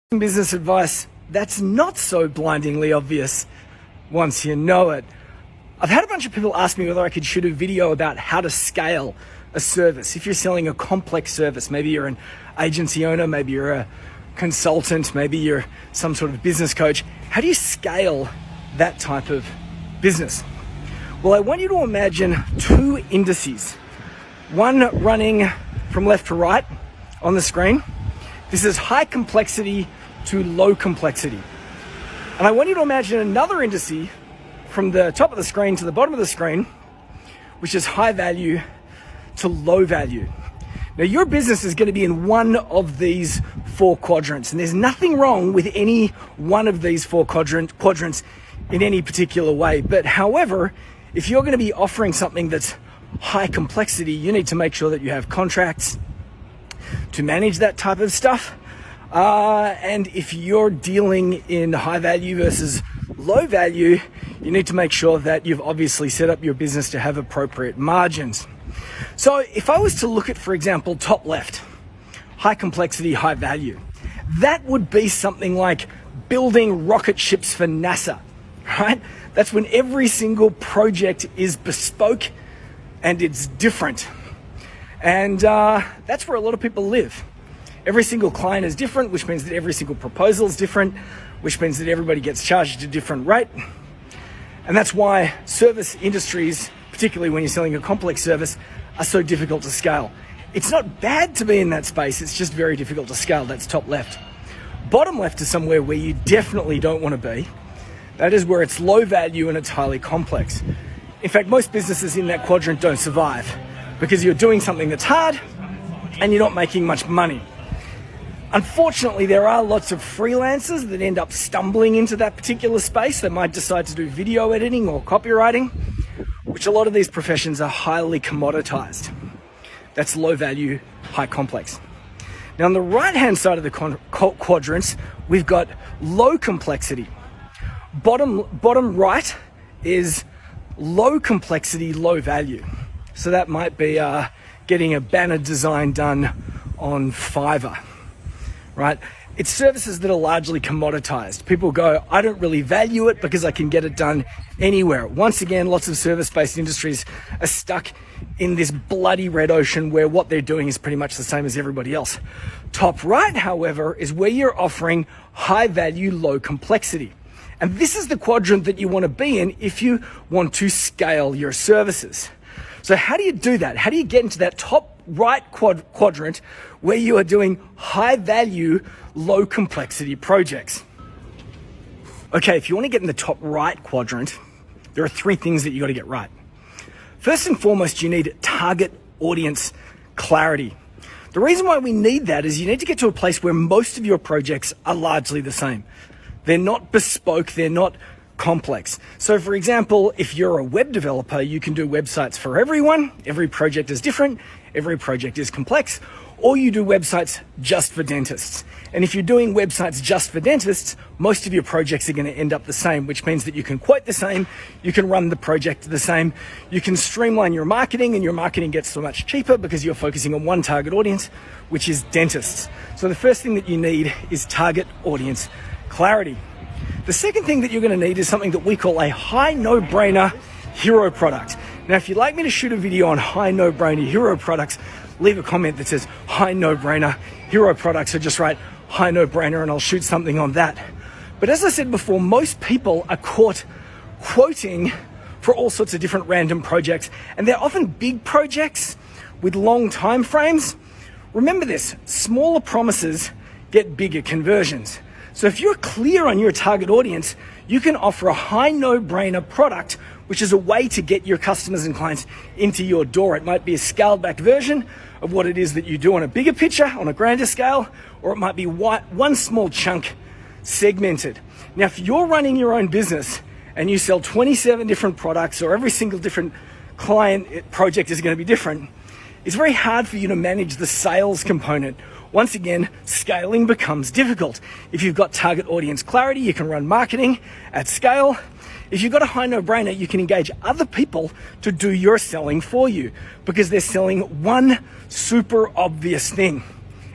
Business advice that's not so blindingly obvious once you know it. I've had a bunch of people ask me whether I could shoot a video about how to scale a service. If you're selling a complex service, maybe you're an agency owner, maybe you're a consultant, maybe you're some sort of business coach, how do you scale that type of business? Well, I want you to imagine two indices, one running from left to right on the screen. This is high complexity to low complexity. And I want you to imagine another indice from the top of the screen to the bottom of the screen, which is high value to low value. Now, your business is going to be in one of these four quadrants, and there's nothing wrong with any one of these four quadrants in any particular way. But however, if you're going to be offering something that's high complexity, you need to make sure that you have contracts to manage that type of stuff. And if you're dealing in high value versus low value, you need to make sure that you've obviously set up your business to have appropriate margins. So if I was to look at, for example, top left, high complexity, high value, that would be something like building rocket ships for NASA, right? That's when every single project is bespoke and it's different. And that's where a lot of people live. Every single client is different, which means that every single proposal is different, which means that everybody gets charged a different rate. And that's why service industries, particularly when you're selling a complex service, are so difficult to scale. It's not bad to be in that space, it's just very difficult to scale. That's top left. Bottom left is somewhere where you definitely don't want to be. That is where it's low value and it's highly complex. In fact, most businesses in that quadrant don't survive because you're doing something that's hard and you're not making much money. Unfortunately, there are lots of freelancers that end up stumbling into that particular space. They might decide to do video editing or copywriting, which a lot of these professions are highly commoditized. That's low value, high complex. Now, on the right-hand side of the quadrants, we've got low complexity. Bottom right is low complexity, low value. So that might be getting a banner design done on Fiverr, right? It's services that are largely commoditized. People go, I don't really value it because I can get it done anywhere. Once again, lots of service-based industries are stuck in this bloody red ocean where what they're doing is pretty much the same as everybody else. Top right, however, is where you're offering high value, low complexity. And this is the quadrant that you want to be in if you want to scale your services. So how do you do that? How do you get into that top right quadrant where you are doing high value, low complexity projects? Okay, if you want to get in the top right quadrant, there are three things that you got to get right. First and foremost, you need target audience clarity. The reason why we need that is you need to get to a place where most of your projects are largely the same. They're not bespoke, they're not complex. So for example, if you're a web developer, you can do websites for everyone. Every project is different. Every project is complex. Or you do websites just for dentists. And if you're doing websites just for dentists, most of your projects are going to end up the same, which means that you can quote the same, you can run the project the same, you can streamline your marketing, and your marketing gets so much cheaper because you're focusing on one target audience, which is dentists. So the first thing that you need is target audience clarity. The second thing that you're going to need is something that we call a high no-brainer hero product. Now, if you'd like me to shoot a video on high no-brainer hero products, leave a comment that says high no-brainer hero products, or just write high no-brainer and I'll shoot something on that. But as I said before, most people are caught quoting for all sorts of different random projects, and they're often big projects with long time frames. Remember this, smaller promises get bigger conversions. So if you're clear on your target audience, you can offer a high no-brainer product, which is a way to get your customers and clients into your door. It might be a scaled back version of what it is that you do on a bigger picture, on a grander scale, or it might be one small chunk segmented. Now, if you're running your own business and you sell 27 different products, or every single different client project is going to be different, it's very hard for you to manage the sales component. Once again, scaling becomes difficult. If you've got target audience clarity, you can run marketing at scale. If you've got a high no-brainer, you can engage other people to do your selling for you because they're selling one super obvious thing.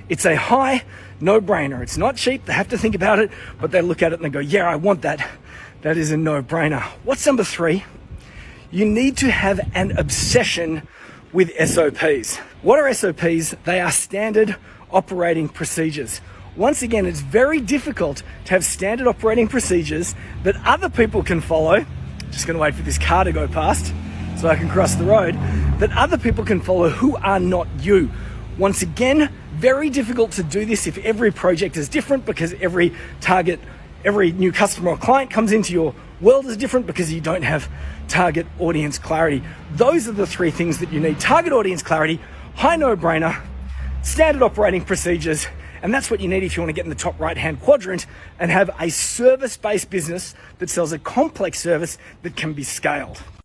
It's a high No-brainer. It's not cheap. They have to think about it, but they look at it and they go, yeah, I want that. That is a no-brainer. What's number 3? You need to have an obsession with SOPs. What are SOPs? They are standard operating procedures. Once again, it's very difficult to have standard operating procedures that other people can follow. Just going to wait for this car to go past so I can cross the road. That other people can follow who are not you. Once again, very difficult to do this if every project is different, because every target, every new customer or client comes into your world is different, because you don't have target audience clarity. Those are the 3 things that you need: target audience clarity, high no-brainer, standard operating procedures. And that's what you need if you want to get in the top right-hand quadrant and have a service-based business that sells a complex service that can be scaled.